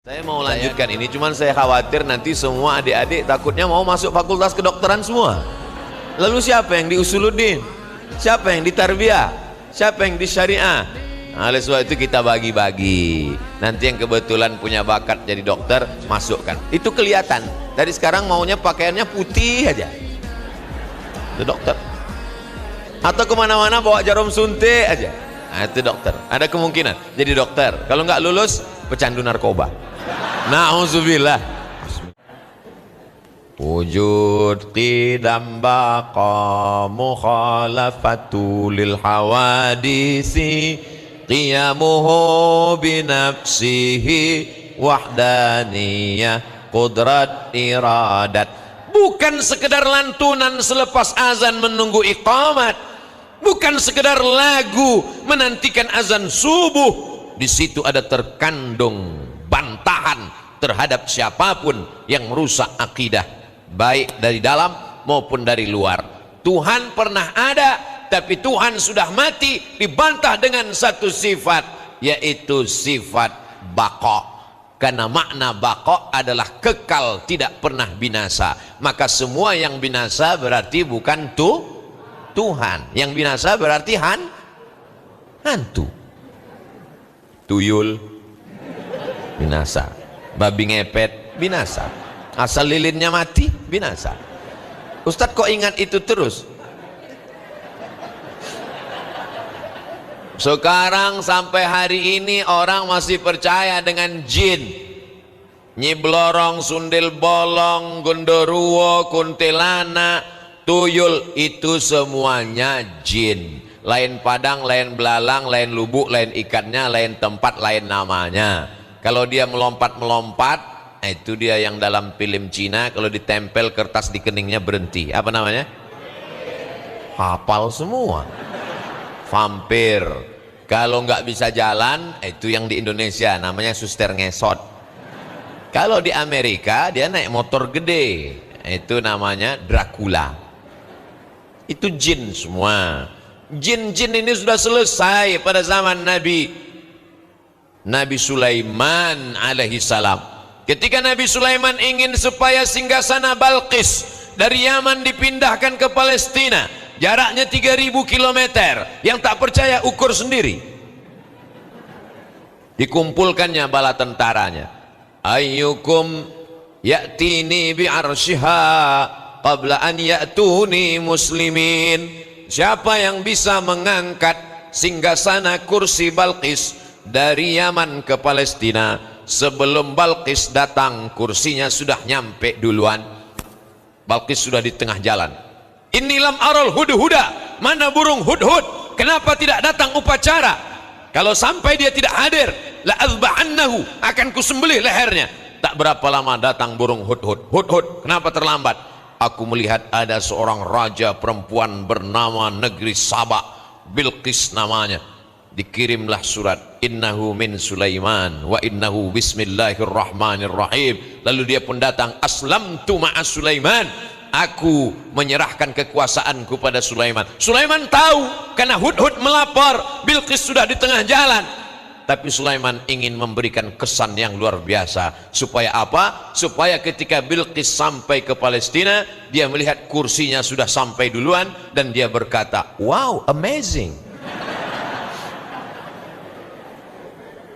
Saya mau lanjutkan ini, cuman saya khawatir nanti semua adik-adik takutnya mau masuk fakultas kedokteran semua. Lalu siapa yang di usuluddin? Siapa yang di tarbiyah? Siapa yang di syariah? Nah, oleh sebab itu kita bagi-bagi. Nanti yang kebetulan punya bakat jadi dokter, masukkan. Itu kelihatan. Dari sekarang maunya pakaiannya putih aja. Itu dokter. Atau kemana-mana bawa jarum suntik aja. Nah, itu dokter. Ada kemungkinan jadi dokter. Kalau nggak lulus, pecandu narkoba. Na'udzubillah. Wujud qidam baqa mukhalafatu lil hawadisi qiyamuhu binafsihi wahdaniyah qudrat iradat. Bukan sekedar lantunan selepas azan menunggu iqamat, bukan sekedar lagu menantikan azan subuh. Di situ ada terkandung bantahan terhadap siapapun yang merusak akidah, baik dari dalam maupun dari luar. Tuhan pernah ada, tapi Tuhan sudah mati, dibantah dengan satu sifat, yaitu sifat baqa. Karena makna baqa adalah kekal, tidak pernah binasa. Maka semua yang binasa berarti bukan Tuhan. Yang binasa berarti hantu. Tuyul binasa, babi ngepet binasa, asal lilinnya mati binasa. Ustadz kok ingat itu terus? Sekarang sampai hari ini orang masih percaya dengan jin. Nyi Blorong, Sundel Bolong, Gondoruo, Kuntilanak, tuyul, itu semuanya jin. Lain padang, lain belalang, lain lubuk, lain ikannya, lain tempat, lain namanya. Kalau dia melompat-melompat, itu dia yang dalam film Cina, kalau ditempel kertas di keningnya berhenti. Apa namanya? Hafal semua. Vampir. Kalau nggak bisa jalan, itu yang di Indonesia namanya suster ngesot. Kalau di Amerika dia naik motor gede, itu namanya Dracula. Itu jin semua. Jin-jin ini sudah selesai pada zaman Nabi Sulaiman alaihi salam. Ketika Nabi Sulaiman ingin supaya singgasana Balqis dari Yaman dipindahkan ke Palestina, jaraknya 3000 km, yang tak percaya ukur sendiri. Dikumpulkannya bala tentaranya. Ayyukum ya'tini bi'arsyiha qabla an ya'tuni muslimin. Siapa yang bisa mengangkat singgasana kursi Balqis dari Yaman ke Palestina sebelum Balqis datang? Kursinya sudah nyampe duluan, Balqis sudah di tengah jalan. Inilam aral hudhuda, mana burung hudhud? Kenapa tidak datang upacara? Kalau sampai dia tidak hadir, la azbahannahu, akan kusembelih lehernya. Tak berapa lama datang burung hudhud. Hudhud, kenapa terlambat? Aku melihat ada seorang raja perempuan bernama negeri Sabak, Bilqis namanya. Dikirimlah surat, innahu min Sulaiman wa innahu bismillahirrahmanirrahim. Lalu dia pun datang, aslamtu ma'a Sulaiman, aku menyerahkan kekuasaanku pada Sulaiman. Sulaiman tahu karena hudhud melapor, Bilqis sudah di tengah jalan. Tapi Sulaiman ingin memberikan kesan yang luar biasa. Supaya apa? Supaya ketika Bilqis sampai ke Palestina, dia melihat kursinya sudah sampai duluan, dan dia berkata, wow, amazing.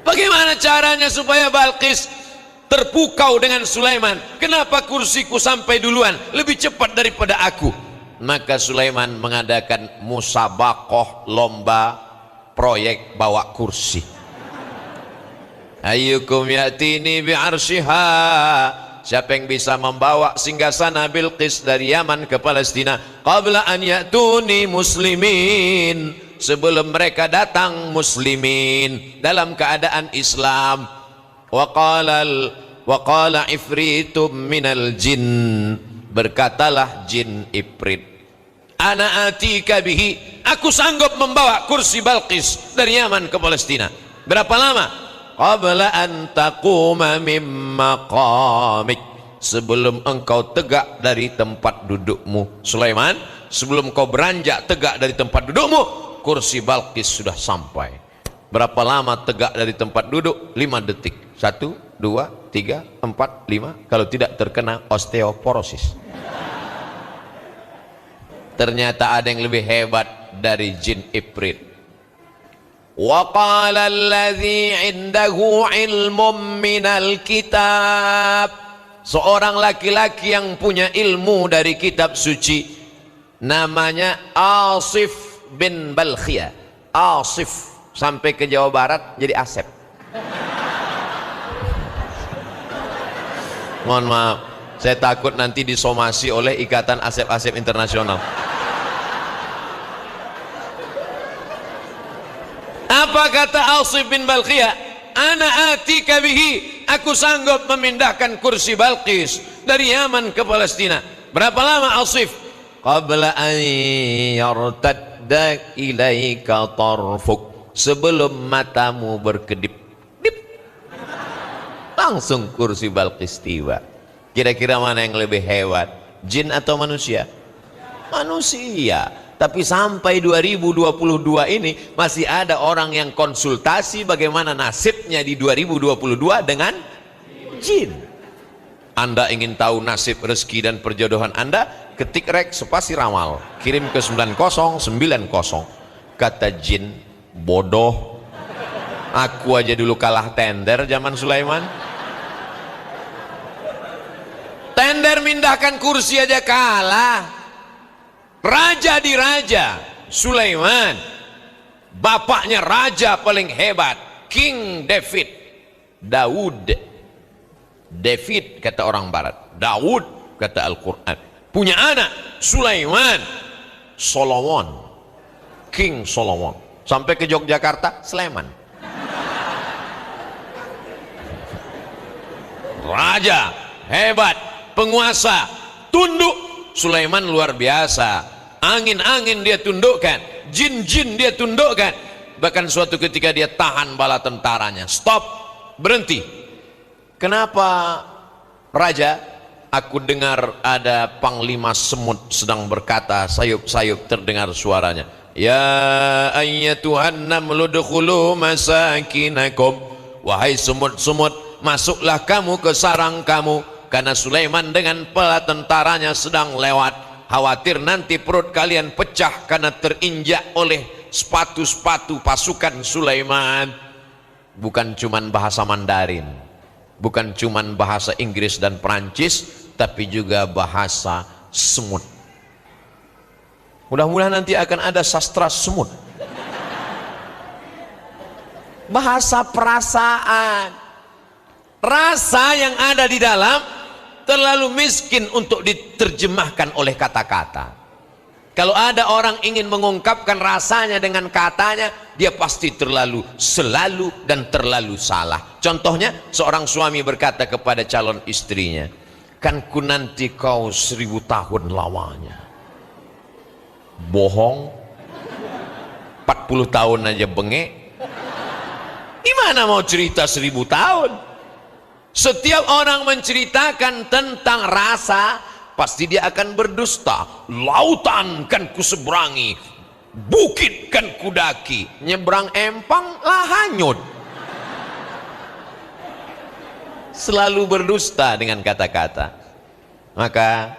Bagaimana caranya supaya Balqis terpukau dengan Sulaiman? Kenapa kursiku sampai duluan, lebih cepat daripada aku? Maka Sulaiman mengadakan musabaqah, lomba proyek bawa kursi. Ayyukum ya'tini bi'arsyiha, siapa yang bisa membawa singgasana Bilqis dari Yaman ke Palestina qabla an ya'tuni muslimin, sebelum mereka datang muslimin, dalam keadaan Islam. Wa qala ifritum minal jin, berkatalah jin ifrit, ana atika bihi, aku sanggup membawa kursi Balqis dari Yaman ke Palestina. Berapa lama? Qabla an taquma min maqamik, sebelum engkau tegak dari tempat dudukmu. Sulaiman, sebelum kau beranjak tegak dari tempat dudukmu, kursi Balqis sudah sampai. Berapa lama tegak dari tempat duduk? 5 detik. 1, 2, 3, 4, 5. Kalau tidak terkena osteoporosis. Ternyata ada yang lebih hebat dari jin ifrit. Wa qala alladhi 'indahu 'ilmun minal kitab. Seorang laki-laki yang punya ilmu dari kitab suci, namanya Asif bin Balkhiyah. Asif sampai ke Jawa Barat jadi Asep. Mohon maaf, saya takut nanti disomasi oleh Ikatan Asep-Asep Internasional. Apa kata Asif bin Balkhiyah? Ana atika bihi, aku sanggup memindahkan kursi Balqis dari Yaman ke Palestina. Berapa lama Asif? Qabla an yartadda ilaika tarfuk, sebelum matamu berkedip dip, langsung kursi Balqis tiba. Kira-kira mana yang lebih hebat, jin atau manusia? Manusia. Tapi sampai 2022 ini masih ada orang yang konsultasi bagaimana nasibnya di 2022 dengan jin. Anda ingin tahu nasib, rezeki dan perjodohan Anda? Ketik rek spasi ramal, kirim ke 9090. Kata jin, bodoh, aku aja dulu kalah tender zaman Sulaiman. Tender mindahkan kursi aja kalah. Raja di raja, Sulaiman, bapaknya raja paling hebat, King David, Daud. David kata orang barat, Daud kata Al-Quran. Punya anak Sulaiman, Solomon, King Solomon. Sampai ke Yogyakarta, Sleman. Raja hebat, penguasa, tunduk. Sulaiman luar biasa. Angin-angin dia tundukkan, jin-jin dia tundukkan. Bahkan suatu ketika dia tahan bala tentaranya. Stop, berhenti. Kenapa raja? Aku dengar ada panglima semut sedang berkata, sayup-sayup terdengar suaranya. Ya ayyatuhan namlu dukhulu masakinakum. Wahai semut-semut, masuklah kamu ke sarang kamu. Karena Sulaiman dengan bala tentaranya sedang lewat. Khawatir nanti perut kalian pecah karena terinjak oleh sepatu-sepatu pasukan Sulaiman. Bukan cuman bahasa Mandarin, bukan cuman bahasa Inggris dan Perancis, tapi juga bahasa semut. Mudah-mudahan nanti akan ada sastra semut. Bahasa perasaan, rasa yang ada di dalam terlalu miskin untuk diterjemahkan oleh kata-kata. Kalau ada orang ingin mengungkapkan rasanya dengan katanya, dia pasti selalu dan terlalu salah. Contohnya, seorang suami berkata kepada calon istrinya, kan ku nanti kau 1000 tahun lamanya. Bohong, 40 tahun aja bengek. Gimana mau cerita 1000 tahun? Setiap orang menceritakan tentang rasa, pasti dia akan berdusta. Lautan kan ku seberangi, bukit kan ku daki, nyebrang empang lah hanyut. Selalu berdusta dengan kata-kata. Maka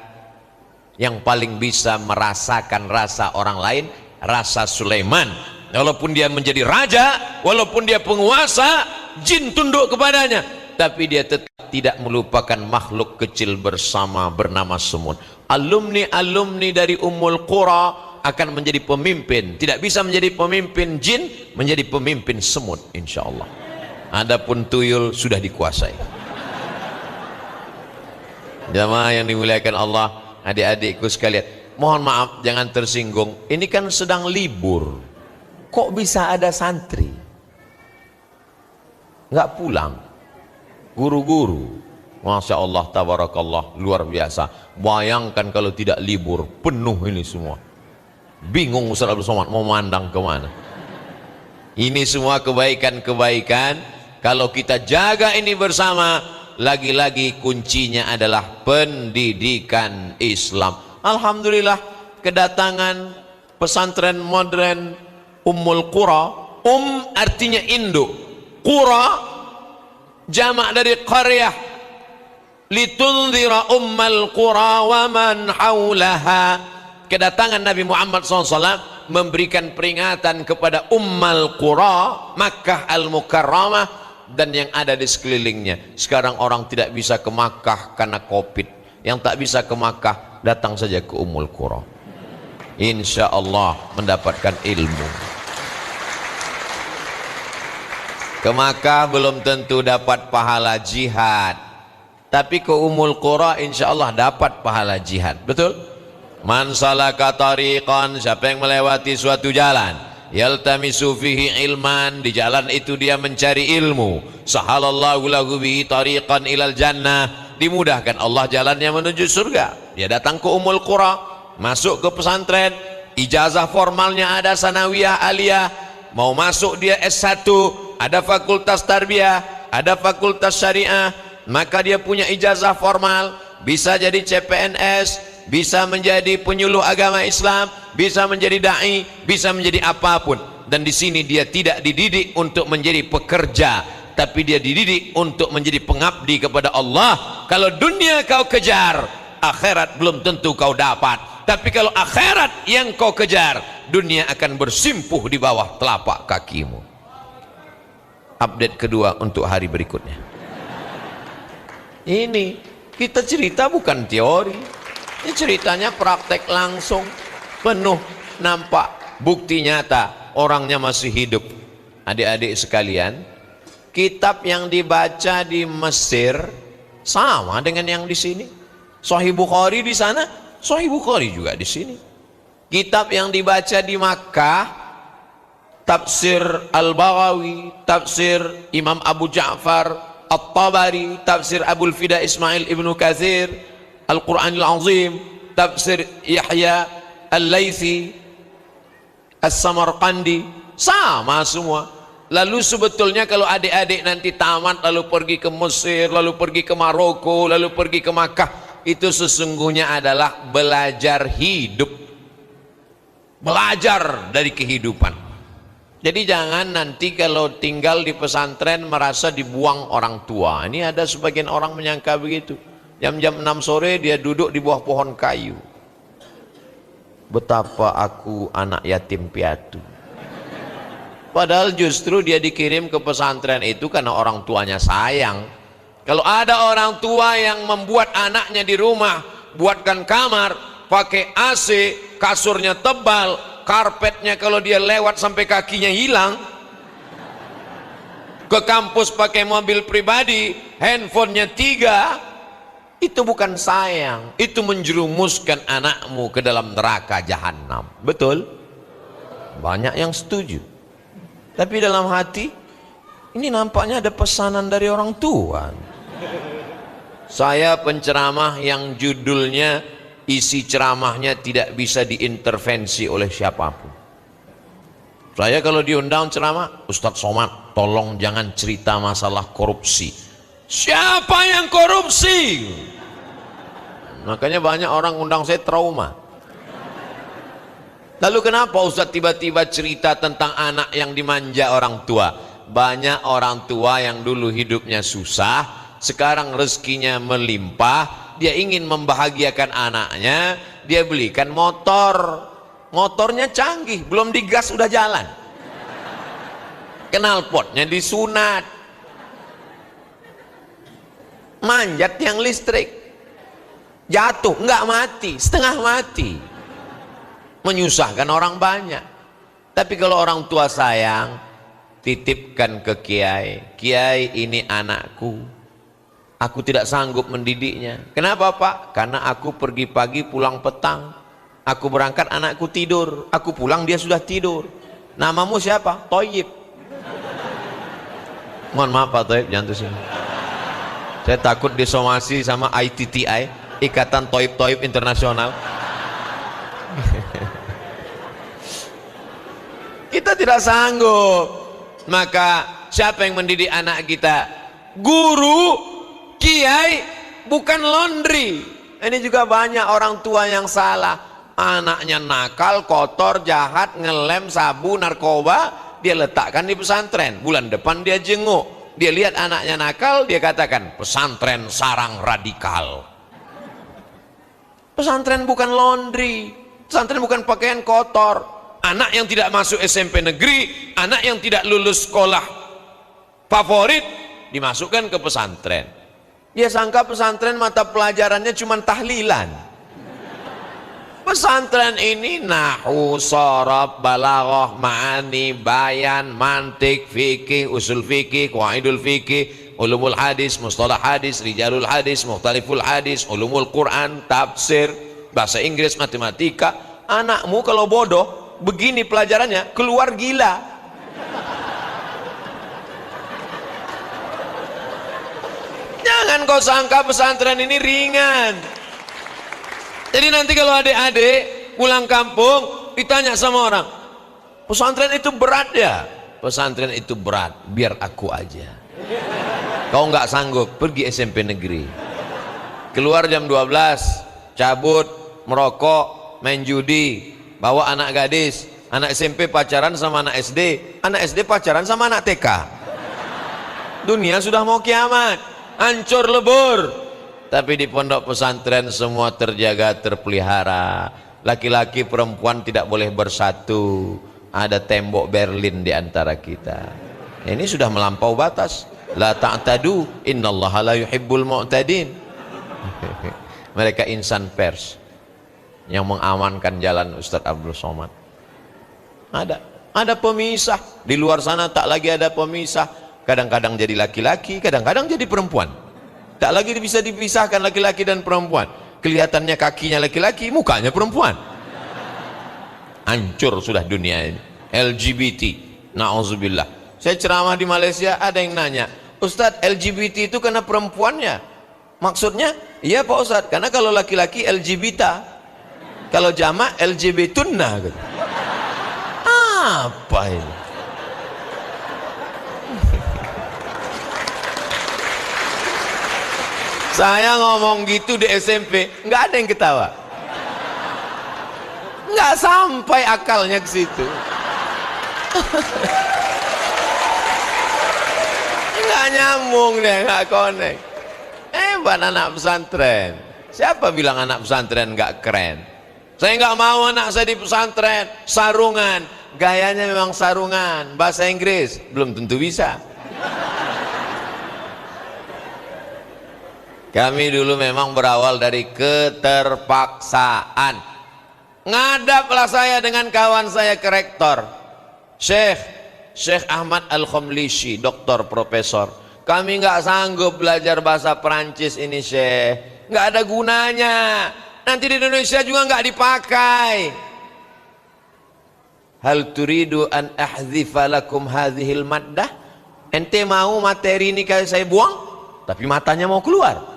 yang paling bisa merasakan rasa orang lain, rasa Sulaiman. Walaupun dia menjadi raja, walaupun dia penguasa, jin tunduk kepadanya, tapi dia tetap tidak melupakan makhluk kecil bersama bernama semut. Alumni dari Ummul Qura akan menjadi pemimpin. Tidak bisa menjadi pemimpin jin, menjadi pemimpin semut insyaallah. Adapun tuyul sudah dikuasai. Jamaah yang dimuliakan Allah, adik-adikku sekalian, mohon maaf jangan tersinggung. Ini kan sedang libur. Kok bisa ada santri nggak pulang? Guru-guru, Masya Allah, tabarakallah, luar biasa. Bayangkan kalau tidak libur, penuh ini semua. Bingung Ustaz Abdul Somad mau mandang kemana. Ini semua kebaikan-kebaikan. Kalau kita jaga ini bersama, lagi-lagi kuncinya adalah pendidikan Islam. Alhamdulillah, kedatangan pesantren modern Ummul Qura Artinya induk. Qura jamak dari qaryah. Litunzira ummal qura wa man haulaha. Kedatangan Nabi Muhammad SAW memberikan peringatan kepada ummal qura, Makkah al-Mukarramah, dan yang ada di sekelilingnya. Sekarang orang tidak bisa ke Makkah karena Covid. Yang tak bisa ke Makkah datang saja ke Ummul Qura. Insya Allah mendapatkan ilmu. Ke Makkah belum tentu dapat pahala jihad, tapi ke Ummul Qura insya Allah dapat pahala jihad. Betul? Man salaka tariqan, siapa yang melewati suatu jalan, yaltamisu fihi ilman, di jalan itu dia mencari ilmu, sahalallahu lahu bihi tariqan ilal jannah, dimudahkan Allah jalannya menuju surga. Dia datang ke Ummul Qura, masuk ke pesantren, ijazah formalnya ada sanawiyah aliyah, mau masuk dia S1, ada fakultas tarbiyah, ada fakultas syariah, maka dia punya ijazah formal, bisa jadi CPNS, bisa menjadi penyuluh agama Islam, bisa menjadi dai, bisa menjadi apapun. Dan di sini dia tidak dididik untuk menjadi pekerja, tapi dia dididik untuk menjadi pengabdi kepada Allah. Kalau dunia kau kejar, akhirat belum tentu kau dapat. Tapi kalau akhirat yang kau kejar, dunia akan bersimpuh di bawah telapak kakimu. Update kedua untuk hari berikutnya. Ini kita cerita bukan teori. Ini ceritanya praktek langsung, penuh nampak bukti nyata orangnya masih hidup. Adik-adik sekalian, kitab yang dibaca di Mesir sama dengan yang di sini. Sahih Bukhari di sana, Sahih Bukhari juga di sini. Kitab yang dibaca di Makkah, tafsir Al-Baghawi, tafsir Imam Abu Ja'far At-Tabari, tafsir Abul Fida Ismail Ibnu Katsir, Al-Quranil Azim, tafsir Yahya Al-Laythi, As-Samarqandi, sama semua. Lalu sebetulnya kalau adik-adik nanti tamat lalu pergi ke Mesir, lalu pergi ke Maroko, lalu pergi ke Makkah, itu sesungguhnya adalah belajar hidup, belajar dari kehidupan. Jadi jangan nanti kalau tinggal di pesantren merasa dibuang orang tua. Ini ada sebagian orang menyangka begitu. Jam-jam 6 sore dia duduk di bawah pohon kayu. Betapa aku anak yatim piatu. Padahal justru dia dikirim ke pesantren itu karena orang tuanya sayang. Kalau ada orang tua yang membuat anaknya di rumah, buatkan kamar, pakai AC, kasurnya tebal, karpetnya kalau dia lewat sampai kakinya hilang, ke kampus pakai mobil pribadi, handphonenya 3, itu bukan sayang, itu menjerumuskan anakmu ke dalam neraka jahanam. Betul? Banyak yang setuju. Tapi dalam hati, ini nampaknya ada pesanan dari orang tua. Saya penceramah yang judulnya, isi ceramahnya tidak bisa diintervensi oleh siapapun. Saya kalau diundang ceramah, Ustadz Somad, tolong jangan cerita masalah korupsi. Siapa yang korupsi? Makanya banyak orang undang saya trauma. Lalu kenapa Ustadz tiba-tiba cerita tentang anak yang dimanja orang tua? Banyak orang tua yang dulu hidupnya susah, sekarang rezekinya melimpah, dia ingin membahagiakan anaknya, dia belikan motor. Motornya canggih, belum digas udah jalan. Knalpotnya disunat. Manjat yang listrik, jatuh nggak mati, setengah mati, menyusahkan orang banyak. Tapi kalau orang tua sayang, titipkan ke kiai, kiai ini anakku, aku tidak sanggup mendidiknya. Kenapa Pak? Karena aku pergi pagi pulang petang, aku berangkat anakku tidur, aku pulang dia sudah tidur. Namamu siapa? Toyib. Mohon maaf Pak Toyib, jangan tuh sini. Saya takut disomasi sama ITTI, Ikatan Toib-Toib Internasional. Kita tidak sanggup. Maka siapa yang mendidik anak kita? Guru, kiai, bukan laundry. Ini juga banyak orang tua yang salah. Anaknya nakal, kotor, jahat, ngelem, sabu, narkoba, dia letakkan di pesantren. Bulan depan dia jenguk, dia lihat anaknya nakal, dia katakan pesantren sarang radikal. Pesantren bukan laundry, pesantren bukan pakaian kotor. Anak yang tidak masuk SMP negeri, anak yang tidak lulus sekolah favorit, dimasukkan ke pesantren. Dia sangka pesantren mata pelajarannya cuma tahlilan. Pesantren ini nahwu, sharaf, balaghah, ma'ani, bayan, mantik, fikih, usul fikih, qawaidul fikih, ulumul hadis, mustalah hadis, rijalul hadis, mukhtaliful hadis, ulumul Quran, tafsir, bahasa Inggris, matematika. Anakmu kalau bodoh begini pelajarannya, keluar gila. Jangan kau sangka pesantren ini ringan. Jadi nanti kalau adik-adik pulang kampung ditanya sama orang, pesantren itu berat ya? Pesantren itu berat, biar aku aja. Kau nggak sanggup, pergi SMP negeri. Keluar jam 12, cabut, merokok, main judi, bawa anak gadis, anak SMP pacaran sama anak SD pacaran sama anak TK. Dunia sudah mau kiamat, hancur lebur. Tapi di pondok pesantren semua terjaga, terpelihara. Laki-laki perempuan tidak boleh bersatu. Ada tembok Berlin di antara kita. Ini sudah melampau batas. La ta'tadu, innallaha la yuhibbul mu'tadin. Mereka insan pers yang mengamankan jalan Ustadz Abdul Somad. Ada pemisah. Di luar sana tak lagi ada pemisah. Kadang-kadang jadi laki-laki, kadang-kadang jadi perempuan. Tak lagi bisa dipisahkan laki-laki dan perempuan. Kelihatannya kakinya laki-laki, mukanya perempuan. Hancur sudah dunia ini. LGBT, na'udzubillah. Saya ceramah di Malaysia, ada yang nanya, Ustadz, LGBT itu karena perempuannya? Maksudnya? Iya Pak Ustadz, karena kalau laki-laki LGBT, kalau jamak LGBTunna gitu. Apa ini? Saya ngomong gitu di SMP, nggak ada yang ketawa, nggak sampai akalnya ke situ. Nggak nyambung deh, nggak connect. Hebat anak pesantren. Siapa bilang anak pesantren nggak keren? Saya nggak mau anak saya di pesantren sarungan, gayanya memang sarungan, bahasa Inggris belum tentu bisa. Kami dulu memang berawal dari keterpaksaan. Ngadaplah saya dengan kawan saya ke rektor, Syekh Ahmad Al-Khomlishi, doktor, profesor. Kami nggak sanggup belajar bahasa Perancis ini Syekh, nggak ada gunanya. Nanti di Indonesia juga nggak dipakai. Hal turidu an ahdzifa lakum hadhil maddah? Ente mau materi ini kayak saya buang, tapi matanya mau keluar.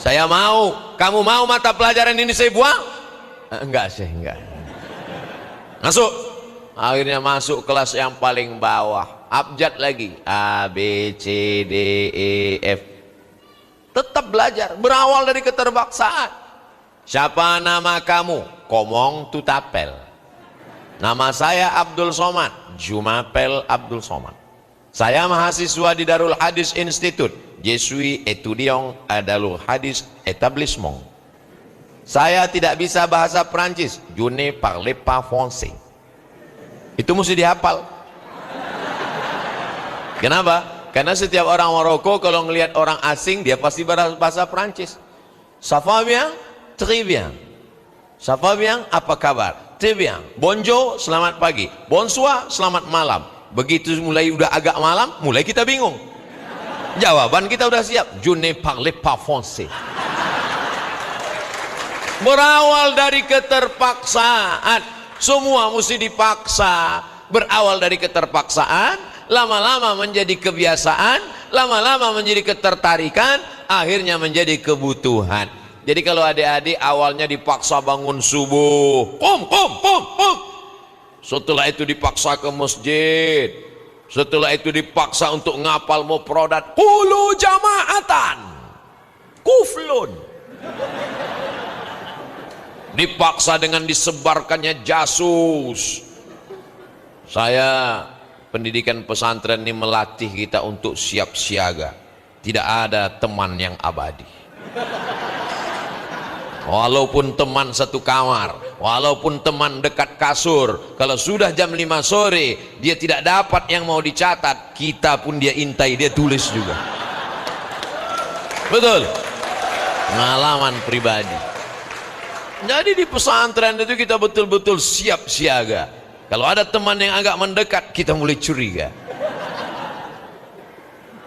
Saya mau, kamu mau mata pelajaran ini saya buang? Enggak sih, enggak. Masuk. Akhirnya masuk kelas yang paling bawah. Abjad lagi. A, B, C, D, E, F. Tetap belajar. Berawal dari keterpaksaan. Siapa nama kamu? Komong Tutapel. Nama saya Abdul Somad. Jumapel Abdul Somad. Saya mahasiswa di Darul Hadis Institute. Je suis étudiant à Darul Hadis Établissement. Saya tidak bisa bahasa Prancis. Je ne parle pas français. Itu mesti dihafal. Kenapa? Karena setiap orang Maroko kalau ngelihat orang asing dia pasti bahasa Prancis. Ça va bien? Très bien. Ça va bien? Apa kabar? Très bien. Bonjour, selamat pagi. Bonsoir, selamat malam. Begitu mulai udah agak malam, mulai kita bingung. Jawaban kita udah siap. Je ne parle pas français. Berawal dari keterpaksaan. Semua mesti dipaksa. Berawal dari keterpaksaan, lama-lama menjadi kebiasaan, lama-lama menjadi ketertarikan, akhirnya menjadi kebutuhan. Jadi kalau adik-adik awalnya dipaksa bangun subuh, qum. Setelah itu dipaksa ke masjid. Setelah itu dipaksa untuk ngapal mufradat, qulu jama'atan kuflun. Dipaksa dengan disebarkannya jasus. Pendidikan pesantren ini melatih kita untuk siap siaga. Tidak ada teman yang abadi. Walaupun teman satu kamar, walaupun teman dekat kasur, kalau sudah jam 5 sore dia tidak dapat yang mau dicatat, kita pun dia intai, dia tulis juga. Betul, pengalaman pribadi. Jadi di pesantren itu kita betul-betul siap siaga. Kalau ada teman yang agak mendekat, kita mulai curiga.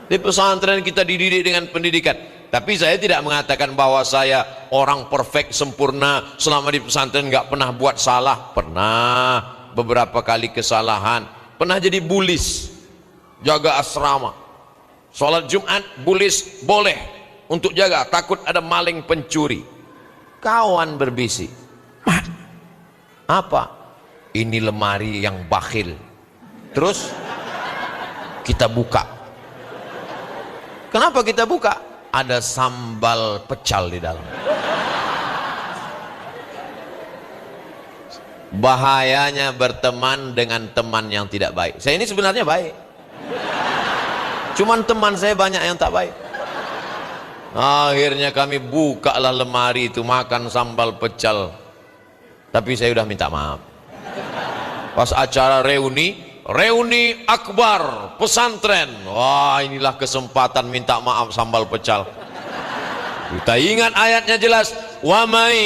Di pesantren kita dididik dengan pendidikan. Tapi saya tidak mengatakan bahwa saya orang perfect, sempurna, selama di pesantren nggak pernah buat salah. Pernah beberapa kali kesalahan. Pernah jadi bulis, jaga asrama. Sholat Jumat bulis boleh untuk jaga, takut ada maling pencuri. Kawan berbisik, "Mat, apa? Ini lemari yang bakhil." Terus kita buka. Kenapa kita buka? Ada sambal pecal di dalam. Bahayanya berteman dengan teman yang tidak baik. Saya ini sebenarnya baik, cuman teman saya banyak yang tak baik. Akhirnya kami bukalah lemari itu, makan sambal pecal. Tapi saya sudah minta maaf. Pas acara reuni akbar pesantren, wah inilah kesempatan minta maaf sambal pecal. Kita ingat ayatnya jelas, wa may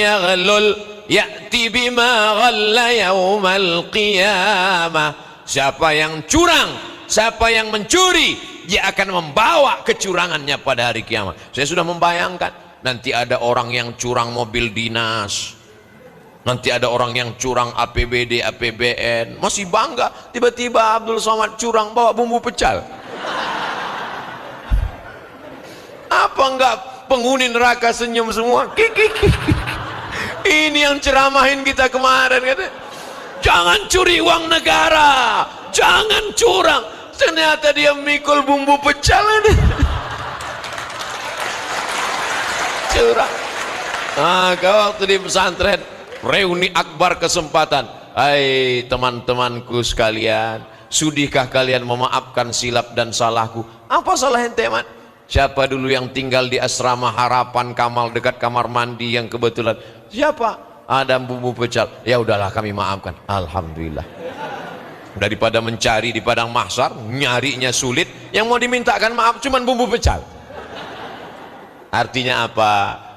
yaghlul ya'ti bima ghalla yaumal qiyamah. Siapa yang curang, siapa yang mencuri, dia akan membawa kecurangannya pada hari kiamat. Saya sudah membayangkan nanti ada orang yang curang mobil dinas, nanti ada orang yang curang APBD, APBN, masih bangga. Tiba-tiba Abdul Somad curang bawa bumbu pecal. Apa enggak penghuni neraka senyum semua? Ini yang ceramahin kita kemarin, kata, jangan curi uang negara, jangan curang. Ternyata dia mikul bumbu pecal. Curang. Kalau waktu di pesantren reuni akbar kesempatan, hai teman-temanku sekalian, sudihkah kalian memaafkan silap dan salahku? Apa salah ente, man? Siapa dulu yang tinggal di asrama Harapan Kamal dekat kamar mandi yang kebetulan? Siapa? Ada bumbu pecal. Ya udahlah, kami maafkan. Alhamdulillah. Daripada mencari di padang mahsyar, nyarinya sulit, yang mau dimintakan maaf cuman bumbu pecal. Artinya apa?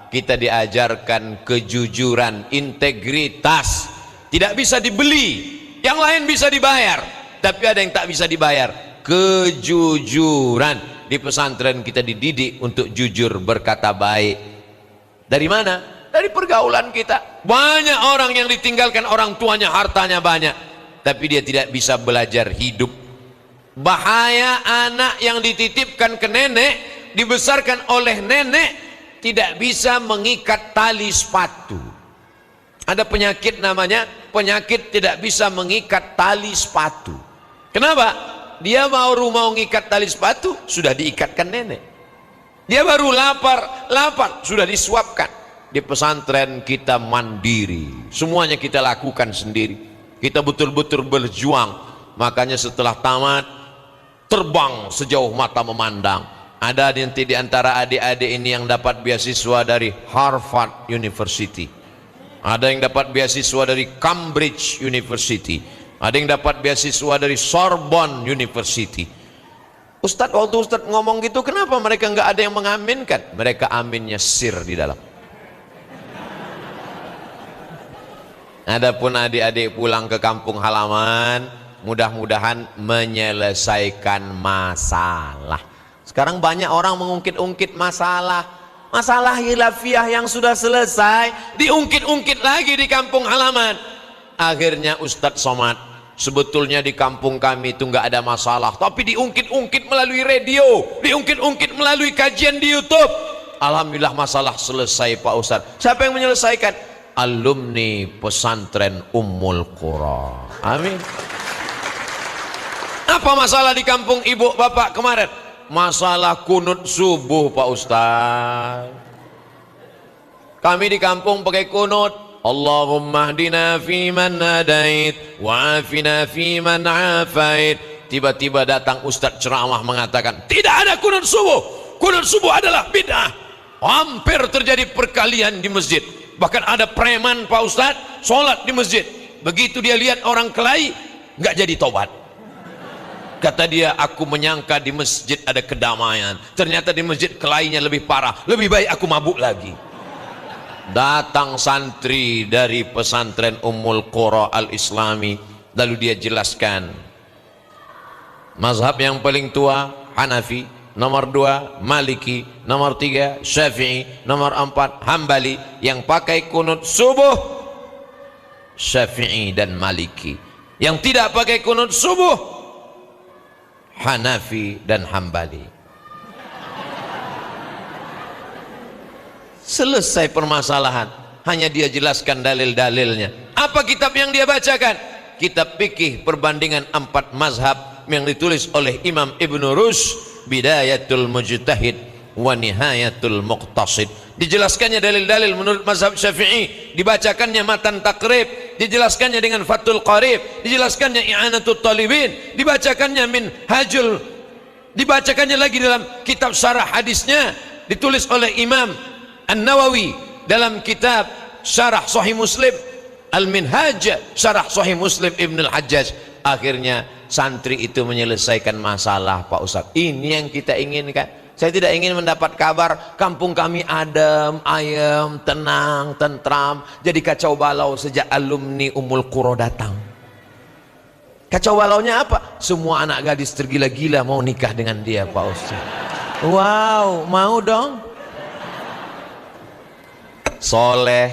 Kita diajarkan kejujuran, integritas. Tidak bisa dibeli. Yang lain bisa dibayar, tapi ada yang tak bisa dibayar. Kejujuran. Di pesantren kita dididik untuk jujur, berkata baik. Dari mana? Dari pergaulan kita. Banyak orang yang ditinggalkan orang tuanya, hartanya banyak, tapi dia tidak bisa belajar hidup. Bahaya anak yang dititipkan ke nenek, dibesarkan oleh nenek, tidak bisa mengikat tali sepatu. Ada penyakit namanya penyakit tidak bisa mengikat tali sepatu. Kenapa? Dia baru mau mengikat tali sepatu, sudah diikatkan nenek. Dia baru lapar sudah disuapkan. Di pesantren kita mandiri, semuanya kita lakukan sendiri. Kita betul-betul berjuang. Makanya setelah tamat, terbang sejauh mata memandang. Ada nanti di antara adik-adik ini yang dapat beasiswa dari Harvard University, ada yang dapat beasiswa dari Cambridge University, ada yang dapat beasiswa dari Sorbonne University. Ustadz, waktu Ustadz ngomong gitu, kenapa mereka nggak ada yang mengaminkan? Mereka aminnya sir di dalam. Adapun adik-adik pulang ke kampung halaman, mudah-mudahan menyelesaikan masalah. Sekarang banyak orang mengungkit-ungkit masalah khilafiyah yang sudah selesai, diungkit-ungkit lagi di kampung halaman. Akhirnya Ustadz Somad, sebetulnya di kampung kami itu nggak ada masalah, tapi diungkit-ungkit melalui radio, diungkit-ungkit melalui kajian di YouTube. Alhamdulillah masalah selesai, Pak Ustadz. Siapa yang menyelesaikan? Alumni pesantren Ummul Qura. Amin. Apa masalah di kampung ibu bapak kemarin? Masalah kunut subuh, Pak Ustaz. Kami di kampung pakai kunut, Allahumma hdina fiman hadait wa afina fiman afait. Tiba-tiba datang ustaz ceramah mengatakan, tidak ada kunut subuh. Kunut subuh adalah bid'ah. Hampir terjadi perkalian di masjid. Bahkan ada preman Pak Ustaz sholat di masjid. Begitu dia lihat orang kelahi, nggak jadi tobat. Kata dia, aku menyangka di masjid ada kedamaian, ternyata di masjid kelahinya lebih parah. Lebih baik aku mabuk lagi. Datang santri dari pesantren Ummul Qura Al-Islami, lalu dia jelaskan mazhab yang paling tua Hanafi, nomor 2 Maliki, nomor 3 Syafi'i, nomor 4 Hambali. Yang pakai kunut subuh Syafi'i dan Maliki, yang tidak pakai kunut subuh Hanafi dan Hambali. Selesai permasalahan. Hanya dia jelaskan dalil-dalilnya. Apa kitab yang dia bacakan? Kitab fikih perbandingan 4 mazhab yang ditulis oleh Imam Ibn Rushd, Bidayatul Mujtahid wa Nihayatul Muqtasid. Dijelaskannya dalil-dalil menurut mazhab Syafi'i, dibacakannya matan takrib, dijelaskannya dengan Fathul Qarib, dijelaskannya I'anatul Talibin, dibacakannya Minhajul, dibacakannya lagi dalam kitab syarah hadisnya ditulis oleh Imam An-Nawawi dalam kitab syarah Sahih Muslim, Al-Minhaj syarah Sahih Muslim Ibn Al-Hajjaj. Akhirnya santri itu menyelesaikan masalah. Pak Ustaz, ini yang kita inginkan. Saya tidak ingin mendapat kabar kampung kami adem, ayem, tenang, tentram, jadi kacau balau sejak alumni Ummul Qura datang. Kacau balaunya apa? Semua anak gadis tergila-gila mau nikah dengan dia, Pak Ustaz. Wow, mau dong? Soleh,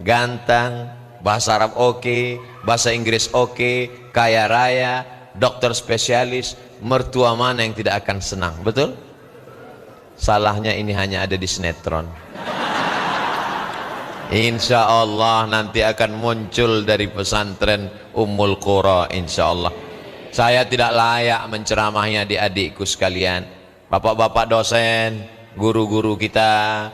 ganteng, bahasa Arab oke, bahasa Inggris oke, kaya raya, dokter spesialis. Mertua mana yang tidak akan senang? Betul? Salahnya ini hanya ada di sinetron. Insya Allah nanti akan muncul dari pesantren Ummul Qura, insya Allah. Saya tidak layak menceramahnya di adikku sekalian, bapak-bapak dosen, guru-guru kita,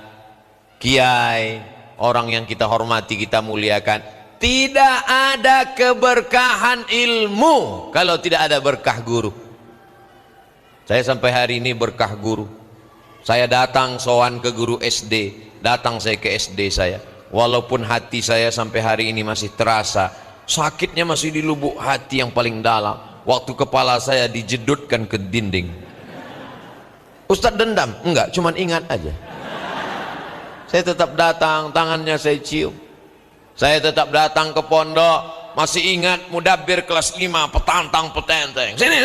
kiai, orang yang kita hormati, kita muliakan. Tidak ada keberkahan ilmu kalau tidak ada berkah guru. Saya sampai hari ini berkah guru. Saya datang sowan ke guru SD, datang saya ke SD saya, walaupun hati saya sampai hari ini masih terasa sakitnya, masih di lubuk hati yang paling dalam waktu kepala saya dijedutkan ke dinding. Ustadz dendam? Enggak, cuman ingat aja. Saya tetap datang, tangannya saya cium. Saya tetap datang ke pondok, masih ingat mudabbir kelas 5, petantang petenteng. Sini,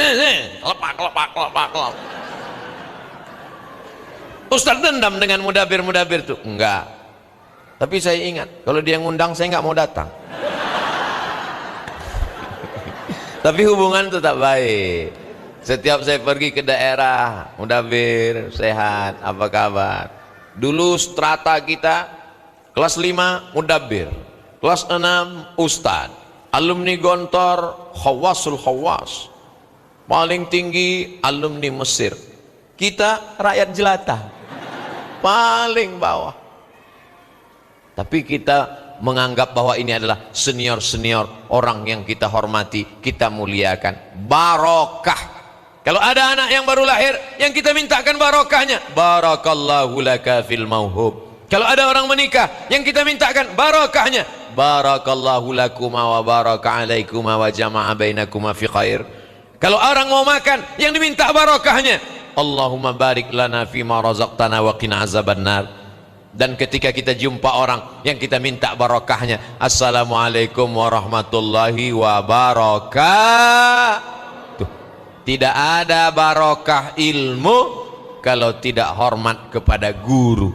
kelepak. Ustaz dendam dengan mudabbir itu? Enggak. Tapi saya ingat, kalau dia ngundang saya nggak mau datang. Tapi hubungan tetap baik. Setiap saya pergi ke daerah, mudabbir, sehat, apa kabar? Dulu strata kita kelas 5 mudabbir, kelas 6 ustad, alumni Gontor khawasul khawas, paling tinggi alumni Mesir. Kita rakyat jelata, paling bawah. Tapi kita menganggap bahwa ini adalah senior-senior, orang yang kita hormati, kita muliakan. Barokah. Kalau ada anak yang baru lahir, yang kita mintakan barokahnya, barakallahu laka fil mauhub. Kalau ada orang menikah, yang kita mintakan barokahnya, barakallahu lakuma wa baraka alaikuma wa jama'a bainakuma fi khair. Kalau orang mau makan, yang diminta barokahnya, Allahumma barik lana fima razaqtana wa qina azabannar. Dan ketika kita jumpa orang yang kita minta barokahnya, assalamualaikum warahmatullahi wabarakatuh. Tidak ada barokah ilmu kalau tidak hormat kepada guru.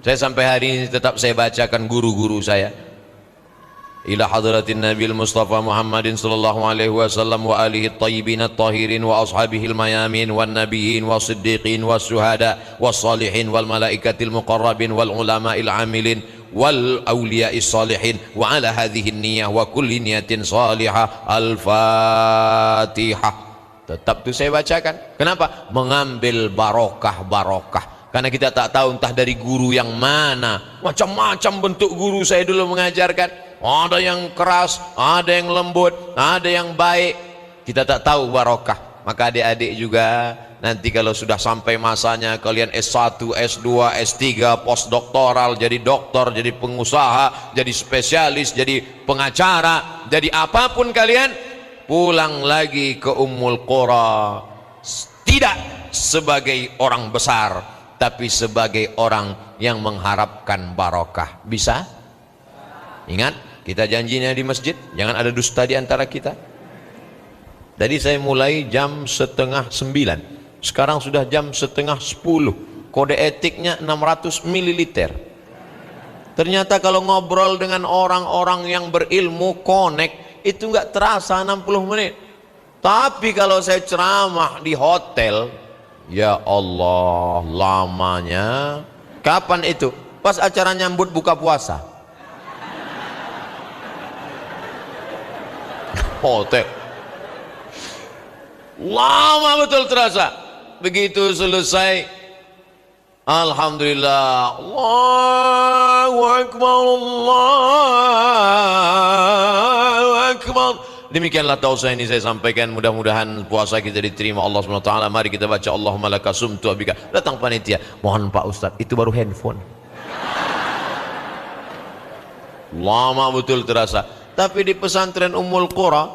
Saya sampai hari ini tetap saya bacakan guru-guru saya. Ila hadratin Nabil Mustafa Muhammadin sallallahu alaihi wasallam wa alihi at-tayyibin at-tahirin wa ashabihi al-mayamin wan nabiyyin was siddiqin was syuhada was salihin wal malaikatil muqarrabin wal ulama'il amilin wal awliya'is salihin wa ala hadhihi an-niyyah wa kulli niyatin salihah. Al-Fatihah. Tetap itu saya bacakan. Kenapa? Mengambil barokah-barokah. Karena kita tak tahu entah dari guru yang mana. Macam-macam bentuk guru saya dulu mengajarkan. Ada yang keras, ada yang lembut, ada yang baik. Kita tak tahu barokah. Maka adik-adik juga nanti kalau sudah sampai masanya kalian S1, S2, S3, postdoktoral, jadi doktor, jadi pengusaha, jadi spesialis, jadi pengacara, jadi apapun kalian, pulang lagi ke Ummul Qura tidak sebagai orang besar, tapi sebagai orang yang mengharapkan barokah. Bisa? Ingat, kita janjinya di masjid, jangan ada dusta di antara kita. Tadi saya mulai jam 8:30, sekarang sudah jam 9:30. Kode etiknya 600 ml. Ternyata kalau ngobrol dengan orang-orang yang berilmu, connect, itu nggak terasa 60 menit. Tapi kalau saya ceramah di hotel, ya Allah lamanya. Kapan itu? Pas acara nyambut buka puasa. Hotel lama betul terasa. Begitu selesai, alhamdulillah, Allahu Akbar, Allahu Akbar. Demikianlah tausiah ini saya sampaikan. Mudah-mudahan puasa kita diterima Allah SWT. Mari kita baca Allahumma laka sumtu abika. Datang panitia, mohon Pak Ustadz, itu baru handphone. Lama betul terasa. Tapi di pesantren Ummul Qura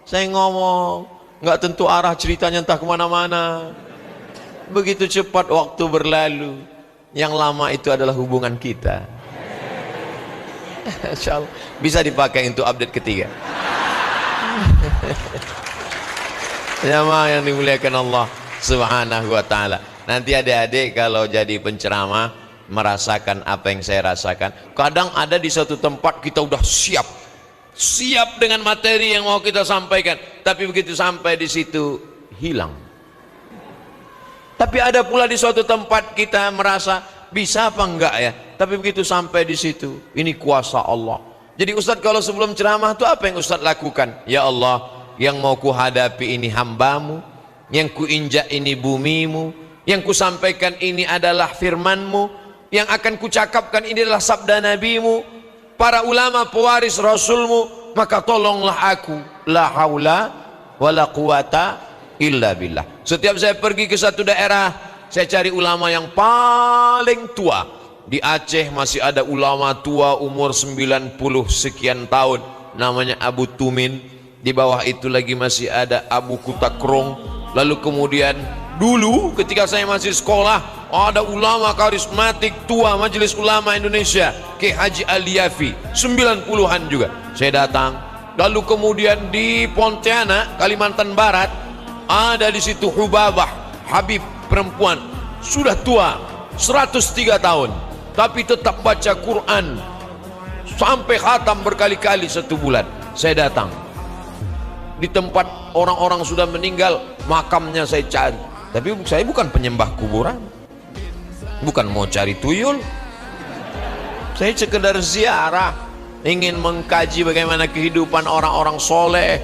saya ngomong, nggak tentu arah ceritanya, entah kemana-mana. Begitu cepat waktu berlalu. Yang lama itu adalah hubungan kita. Insya Allah bisa dipakai untuk update ketiga. Jamaah yang dimuliakan Allah Subhanahu wa ta'ala. Nanti adik-adik kalau jadi penceramah merasakan apa yang saya rasakan. Kadang ada di suatu tempat kita udah siap dengan materi yang mau kita sampaikan, tapi begitu sampai di situ hilang. Tapi ada pula di suatu tempat kita merasa bisa apa enggak ya, tapi begitu sampai di situ, ini kuasa Allah. Jadi Ustadz kalau sebelum ceramah itu apa yang Ustadz lakukan? Ya Allah, yang mau ku hadapi ini hambamu, yang ku injak ini bumimu, yang ku sampaikan ini adalah firmanmu, yang akan ku cakapkan ini adalah sabda nabimu, para ulama pewaris rasulmu, maka tolonglah aku. La haula wala quwata illa billah. Setiap saya pergi ke satu daerah, saya cari ulama yang paling tua. Di Aceh masih ada ulama tua umur 90 sekian tahun, namanya Abu Tumin. Di bawah itu lagi masih ada Abu Kutakrong. Lalu kemudian dulu ketika saya masih sekolah, ada ulama karismatik tua Majelis Ulama Indonesia, Ki Haji Aliyafi, 90-an juga. Saya datang. Lalu kemudian di Pontianak, Kalimantan Barat, ada di situ Hubabah, Habib perempuan, sudah tua, 103 tahun, tapi tetap baca Quran sampai khatam berkali-kali satu bulan. Saya datang. Di tempat orang-orang sudah meninggal, makamnya saya cari. Tapi saya bukan penyembah kuburan, bukan mau cari tuyul. Saya sekedar ziarah, ingin mengkaji bagaimana kehidupan orang-orang soleh.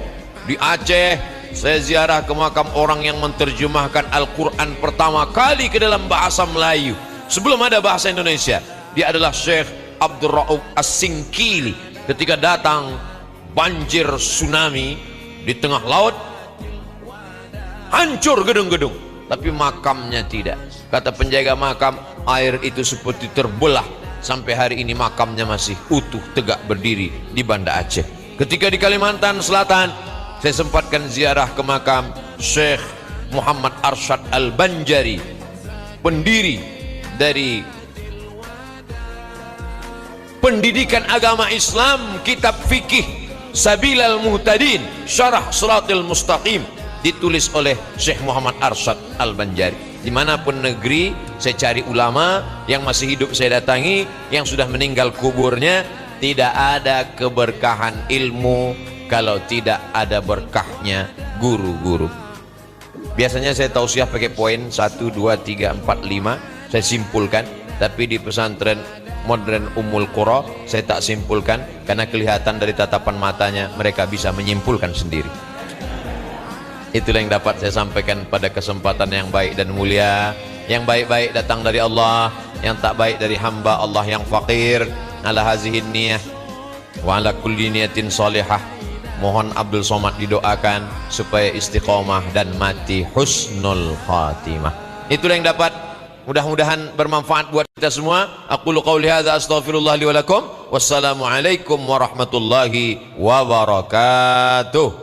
Di Aceh saya ziarah ke makam orang yang menerjemahkan Al-Quran pertama kali ke dalam bahasa Melayu sebelum ada bahasa Indonesia. Dia adalah Syekh Abdul Rauf As-Singkili. Ketika datang banjir tsunami di tengah laut, hancur gedung-gedung, tapi makamnya tidak. Kata penjaga makam, air itu seperti terbelah. Sampai hari ini makamnya masih utuh tegak berdiri di Banda Aceh. Ketika di Kalimantan Selatan, saya sempatkan ziarah ke makam Syekh Muhammad Arsyad Al-Banjari, pendiri dari pendidikan agama Islam, kitab fikih Sabilal Muhtadin, Syarah Shiratal Mustaqim, ditulis oleh Syekh Muhammad Arsyad Al-Banjari. Dimanapun negeri saya cari ulama yang masih hidup, saya datangi. Yang sudah meninggal kuburnya. Tidak ada keberkahan ilmu kalau tidak ada berkahnya guru-guru. Biasanya saya tausiah pakai poin 1, 2, 3, 4, 5, saya simpulkan. Tapi di pesantren modern Ummul Qura saya tak simpulkan, karena kelihatan dari tatapan matanya mereka bisa menyimpulkan sendiri. Itulah yang dapat saya sampaikan pada kesempatan yang baik dan mulia. Yang baik-baik datang dari Allah, yang tak baik dari hamba Allah yang fakir. Ala hazihin niyah wa ala kulli niyatin salihah. Mohon Abdul Somad didoakan supaya istiqomah dan mati husnul khatimah. Itulah yang dapat, mudah-mudahan bermanfaat buat kita semua. Aqulu qauli hadza astaghfirullah li wa lakum. Wassalamu alaikum warahmatullahi wabarakatuh.